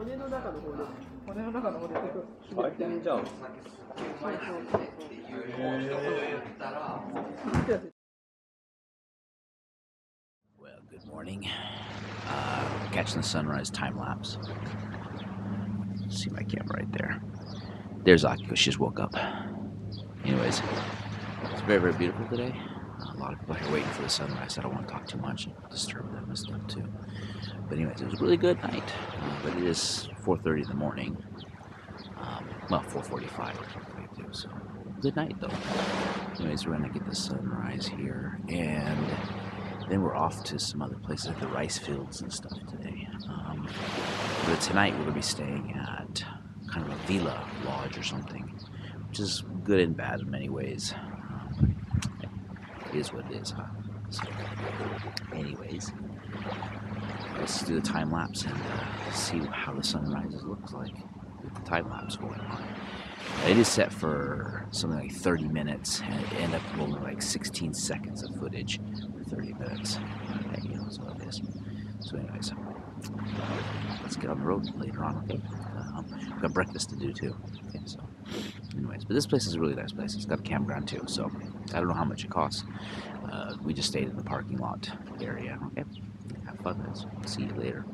大変じゃん。Well, good morning. Catching the sunrise time lapse. See my camera right there. There's Akiko. She just woke up. Anyways, it's very, very beautiful today. A lot of people are here waiting for the sunrise. I don't want to talk too much and disturb them and stuff too. But anyways, it was a really good night. But it is 4:30 in the morning. Well, 4:45 or something, so good night though. Anyways, we're gonna get the sunrise here, and then we're off to some other places like the rice fields and stuff today. But tonight we're gonna be staying at kind of a villa lodge or something, which is good and bad in many ways. It is what it is, huh? So, anyways, let's do the time lapse and see how the sunrise looks like with the time lapse going on. It is set for something like 30 minutes, and it ended up rolling like 16 seconds of footage for 30 minutes. Okay, you know, that's what it is. So, anyways, let's get on the road later on. Okay, we've got breakfast to do too. Okay, so, anyways, but this place is a really nice place. It's got a campground too, so I don't know how much it costs. We just stayed in the parking lot area. Okay, have fun, guys. See you later.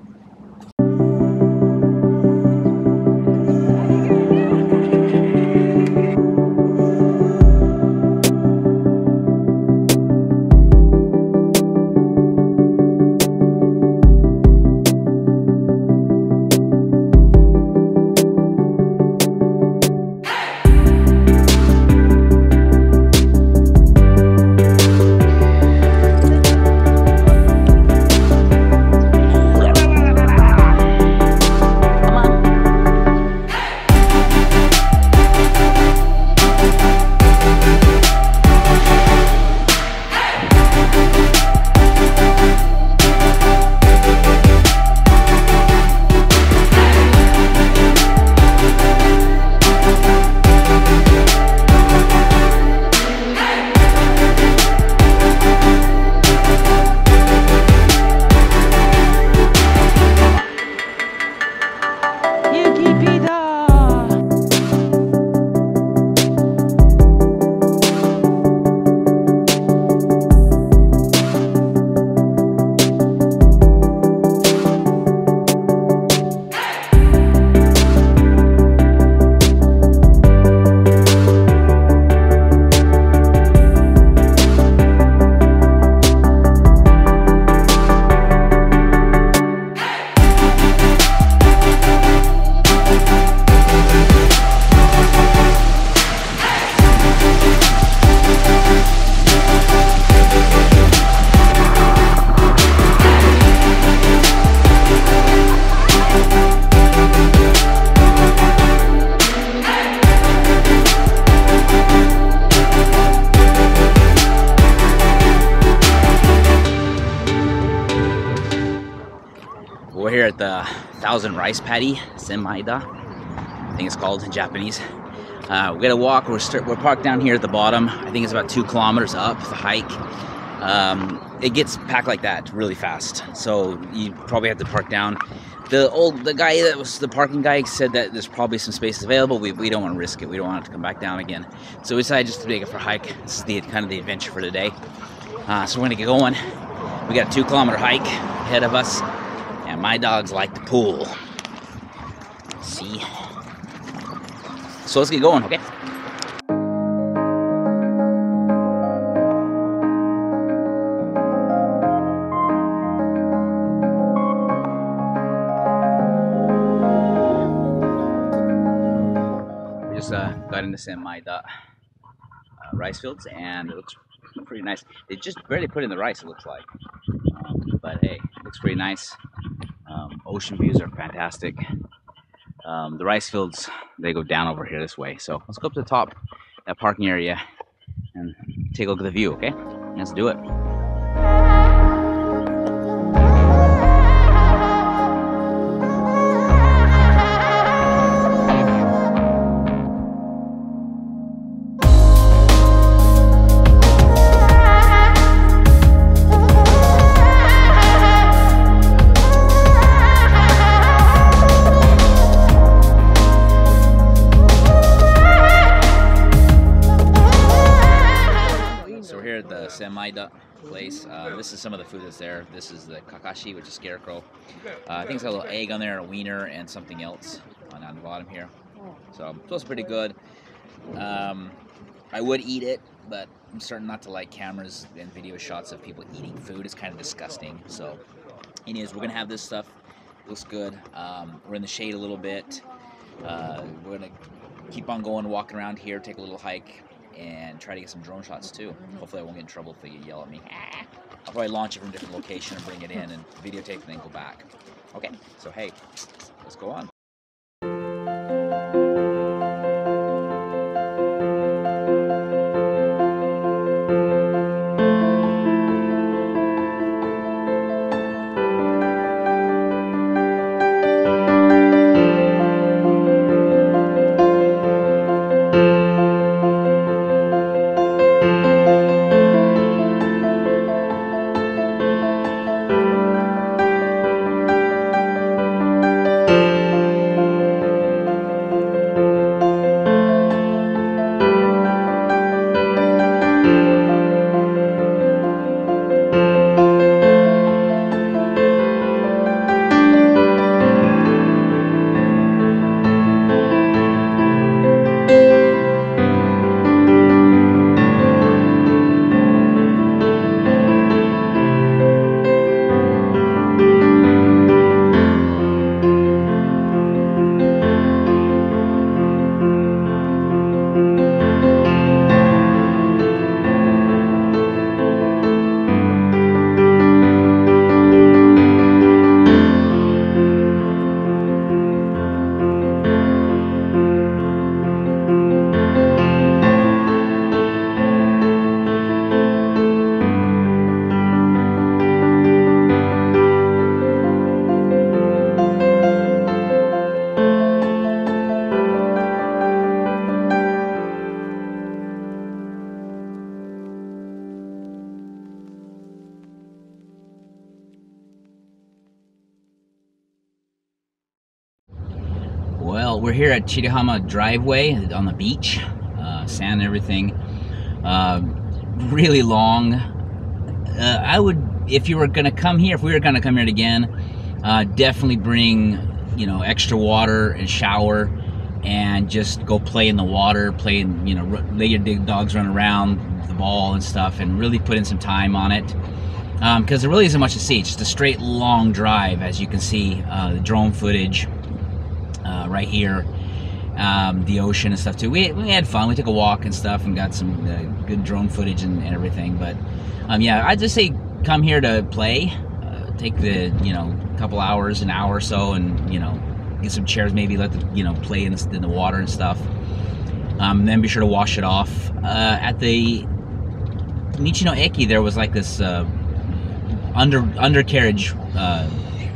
We're here at the 1,000 rice paddy, Senmaida, I think it's called in Japanese. We gotta walk. We're parked down here at the bottom. I think it's about 2 kilometers up the hike. It gets packed like that really fast, so you probably have to park down. The guy that was the parking guy said that there's probably some space available. We don't want to risk it. We don't want it to come back down again. So we decided just to take it for a hike. This is the kind of the adventure for today. So we're gonna get going. We got a 2-kilometer hike ahead of us, and my dogs like the pool. See? So let's get going, okay? We just got into Senmaida rice fields, and it looks pretty nice. They just barely put in the rice, it looks like. But hey, it looks pretty nice. Ocean views are fantastic. The rice fields, they go down over here this way. So let's go up to the top, that parking area, and take a look at the view, okay? Let's do it. Senmaida place. This is some of the food that's there. This is the kakashi, which is scarecrow. I think it's got a little egg on there, a wiener, and something else on the bottom here. So it's pretty good. I would eat it, but I'm starting not to like cameras and video shots of people eating food. It's kind of disgusting. So anyways, we're gonna have this stuff. Looks good. We're in the shade a little bit. We're gonna keep on going, walking around here, take a little hike, and try to get some drone shots too. Hopefully I won't get in trouble if they yell at me. I'll probably launch it from a different location and bring it in and videotape and then go back. Okay, so hey, let's go on. Well, we're here at Chirihama driveway on the beach, sand and everything. Really long. I would, if you were gonna come here, if we were gonna come here again, definitely bring, you know, extra water and shower, and just go play in the water, play in, you know, let your dogs run around the ball and stuff, and really put in some time on it. Because there really isn't much to see. It's just a straight long drive, as you can see, the drone footage. Right here, the ocean and stuff too. We had fun. We took a walk and stuff and got some good drone footage and everything. But yeah, I'd just say come here to play. Take the, you know, couple hours, an hour or so, and, you know, get some chairs, maybe let the, you know, play in the water and stuff. Then be sure to wash it off. At the Michino Eki, there was like this undercarriage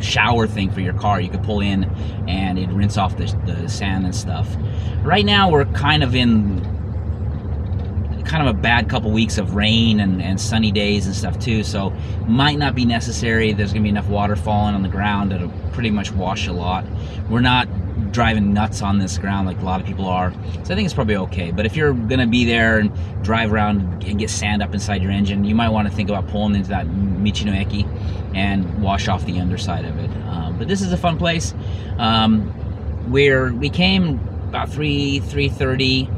shower thing for your car. You could pull in and it'd rinse off the sand and stuff. Right now we're kind of in kind of a bad couple weeks of rain and sunny days and stuff too, so might not be necessary. There's gonna be enough water falling on the ground that'll pretty much wash a lot. We're not driving nuts on this ground like a lot of people are, so I think it's probably okay. But if you're gonna be there and drive around and get sand up inside your engine, you might want to think about pulling into that Michino Eki and wash off the underside of it. But this is a fun place. We came about 3:30,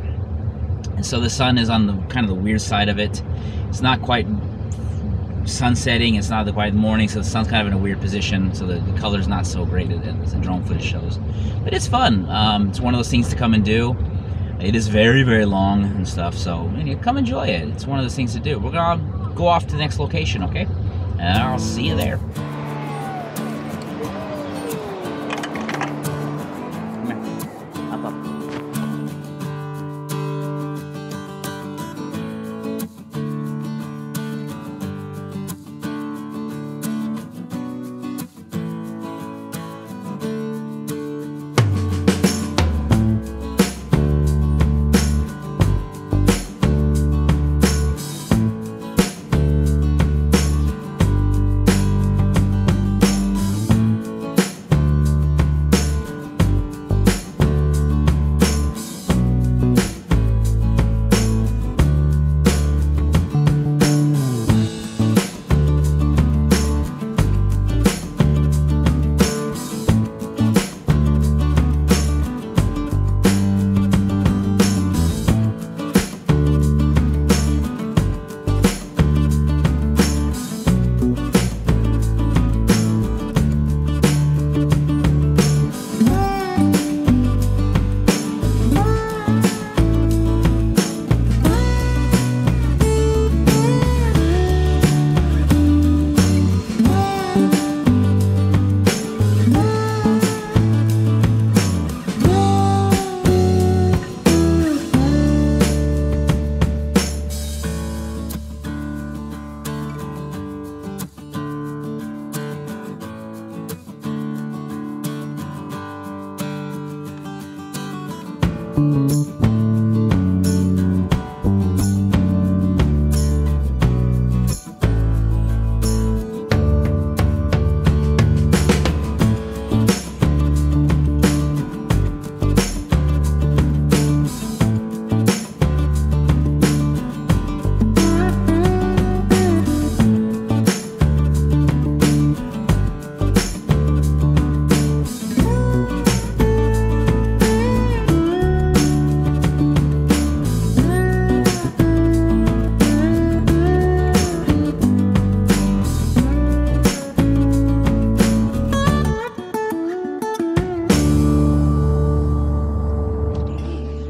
and so the sun is on the kind of the weird side of it. It's not quite sun setting, it's not quite morning, so the sun's kind of in a weird position, so the color's not so great as the drone footage shows. But it's fun. It's one of those things to come and do. It is very, very long and stuff, so come enjoy it. It's one of those things to do. We're gonna go off to the next location, okay? And I'll see you there.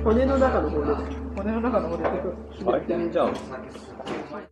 骨の中の方です。骨の中の方で滑ってんじゃん。